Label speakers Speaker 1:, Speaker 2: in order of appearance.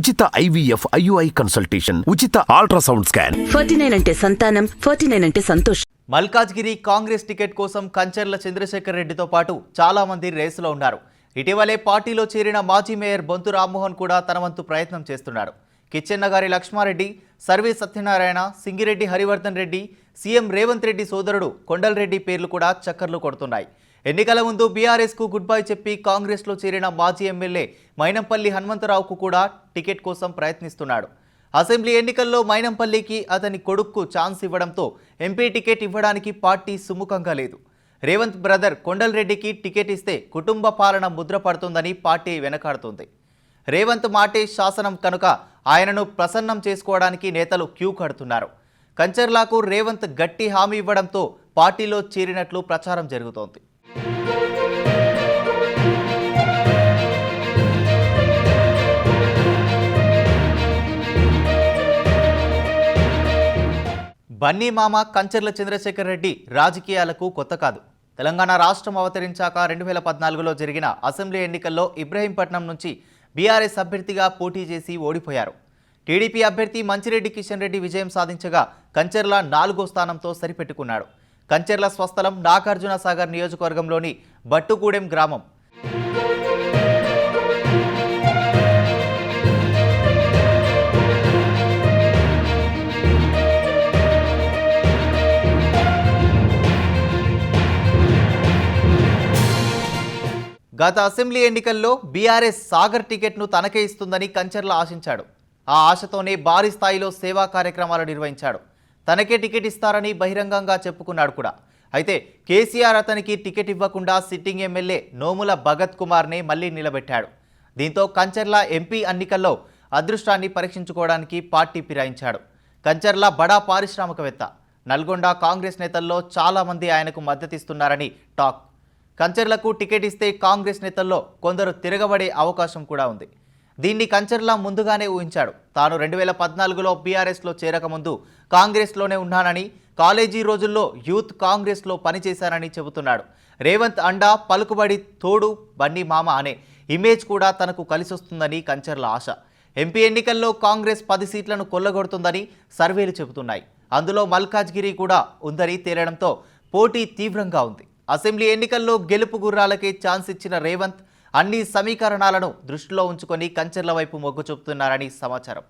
Speaker 1: ఉచిత IVF IUI consultation, ఉచిత ultrasound scan.
Speaker 2: 49 అంటే సంతానం, 49 అంటే సంతోషం.
Speaker 3: మల్కాజ్గిరి కాంగ్రెస్ టికెట్ కోసం కంచర్ల చంద్రశేఖర్ రెడ్డితో పాటు చాలా మంది రేసులో ఉన్నారు. ఇటీవలే పార్టీలో చేరిన మాజీ మేయర్ బొంతు రామ్మోహన్ కూడా తన వంతు ప్రయత్నం చేస్తున్నాడు. కిచ్చెన్నగారి లక్ష్మారెడ్డి, సర్వే సత్యనారాయణ, సింగిరెడ్డి హరివర్ధన్ రెడ్డి, సీఎం రేవంత్ రెడ్డి సోదరుడు కొండలరెడ్డి పేర్లు కూడా చక్కర్లు కొడుతున్నాయి. ఎన్నికల ముందు బీఆర్ఎస్కు గుడ్ బై చెప్పి కాంగ్రెస్లో చేరిన మాజీ ఎమ్మెల్యే మైనంపల్లి హనుమంతరావుకు కూడా టికెట్ కోసం ప్రయత్నిస్తున్నాడు. అసెంబ్లీ ఎన్నికల్లో మైనంపల్లికి అతని కొడుక్కు ఛాన్స్ ఇవ్వడంతో ఎంపీ టికెట్ ఇవ్వడానికి పార్టీ సుముఖంగా లేదు. రేవంత్ బ్రదర్ కొండలరెడ్డికి టికెట్ ఇస్తే కుటుంబ పాలన ముద్ర పడుతుందని పార్టీ వెనకాడుతుంది. రేవంత్ మాటే శాసనం కనుక ఆయనను ప్రసన్నం చేసుకోవడానికి నేతలు క్యూ కడుతున్నారు. కంచర్లకు రేవంత్ గట్టి హామీ ఇవ్వడంతో పార్టీలో చేరినట్లు ప్రచారం జరుగుతోంది. బన్నీ మామ కంచర్ల చంద్రశేఖర్ రెడ్డి రాజకీయాలకు కొత్త కాదు. తెలంగాణ రాష్ట్రం అవతరించాక 2014లో జరిగిన అసెంబ్లీ ఎన్నికల్లో ఇబ్రహీంపట్నం నుంచి బీఆర్ఎస్ అభ్యర్థిగా పోటీ చేసి ఓడిపోయారు. టీడీపీ అభ్యర్థి మంచిరెడ్డి కిషన్ రెడ్డి విజయం సాధించగా కంచర్ల 4వ స్థానంతో సరిపెట్టుకున్నాడు. కంచర్ల స్వస్థలం నాగార్జున సాగర్ నియోజకవర్గంలోని బట్టుగూడెం గ్రామం. గత అసెంబ్లీ ఎన్నికల్లో బీఆర్ఎస్ సాగర్ టికెట్ను తనకే ఇస్తుందని కంచర్ల ఆశించాడు. ఆ ఆశతోనే భారీ స్థాయిలో సేవా కార్యక్రమాలు నిర్వహించాడు. తనకే టికెట్ ఇస్తారని బహిరంగంగా చెప్పుకున్నాడు కూడా. అయితే కేసీఆర్ అతనికి టికెట్ ఇవ్వకుండా సిట్టింగ్ ఎమ్మెల్యే నోముల భగత్ కుమార్నే మళ్లీ నిలబెట్టాడు. దీంతో కంచర్ల ఎంపీ ఎన్నికల్లో అదృష్టాన్ని పరీక్షించుకోవడానికి పార్టీ ఫిరాయించాడు. కంచర్ల బడా పారిశ్రామికవేత్త. నల్గొండ కాంగ్రెస్ నేతల్లో చాలామంది ఆయనకు మద్దతిస్తున్నారని టాక్. కంచర్లకు టికెట్ ఇస్తే కాంగ్రెస్ నేతల్లో కొందరు తిరగబడే అవకాశం కూడా ఉంది. దీన్ని కంచర్ల ముందుగానే ఊహించాడు. తాను 2014లో బీఆర్ఎస్లో చేరకముందు కాంగ్రెస్లోనే ఉన్నానని, కాలేజీ రోజుల్లో యూత్ కాంగ్రెస్లో పనిచేశానని చెబుతున్నాడు. రేవంత్ అండా, పలుకుబడి తోడు బన్నీ మామ అనే ఇమేజ్ కూడా తనకు కలిసొస్తుందని కంచర్ల ఆశ. ఎంపీ ఎన్నికల్లో కాంగ్రెస్ 10 సీట్లను కొల్లగొడుతుందని సర్వేలు చెబుతున్నాయి. అందులో మల్కాజ్గిరి కూడా ఉందని తేలడంతో పోటీ తీవ్రంగా ఉంది. అసెంబ్లీ ఎన్నికల్లో గెలుపు గుర్రాలకే ఛాన్స్ ఇచ్చిన రేవంత్ అన్ని సమీకరణాలను దృష్టిలో ఉంచుకొని కంచర్ల వైపు మొగ్గు చూపుతున్నారని సమాచారం.